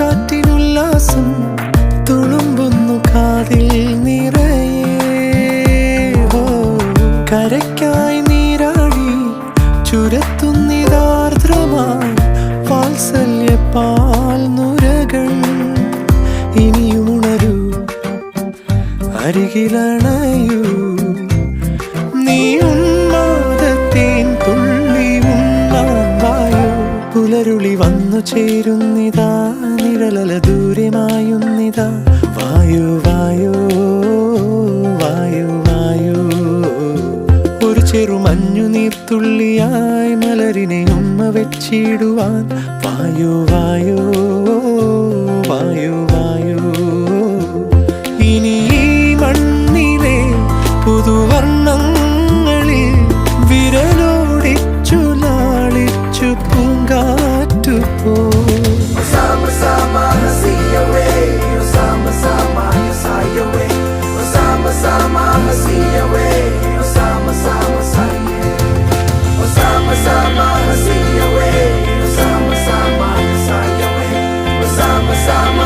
കാറ്റിനുല്ലാസം തുളുമ്പുന്നു കാതിൽ നിറയെ. കരയ്ക്കായി നീരാടി ചുരത്തുന്നിതാർദ്രമായി വാത്സല്യപ്പാൽ നുരകൾ. ഇനിയുണരൂ, അരികിലണയൂ, നീ ഉന്മാദത്തേൻ തുള്ളി ഉണ്ണാൻ വായോ. പുലരുളി വന്നു ചേരുന്നിതാ, നിഴലല ദൂരമായുന്നിതാ. വായോ വായോ വായോ വായോ. ഒരു ചെറുമഞ്ഞു നീർത്തുള്ളിയായി മലരിനെ ഉമ്മ വെച്ചിടുവാൻ. വായോ വായോ വായോ വായോ. ഇനി ഈ മണ്ണിലെ പുതുവർണ്ണങ്ങളിൽ വിരലോടിച്ചു ലാളിച്ചു പൂങ്കാറ്റു പോ. Sama-sama nasiyawe, sama-sama nasayawe, sama-sama nasiyawe, sama-sama saye, sama-sama nasiyawe, sama-sama nasayawe, sama-sama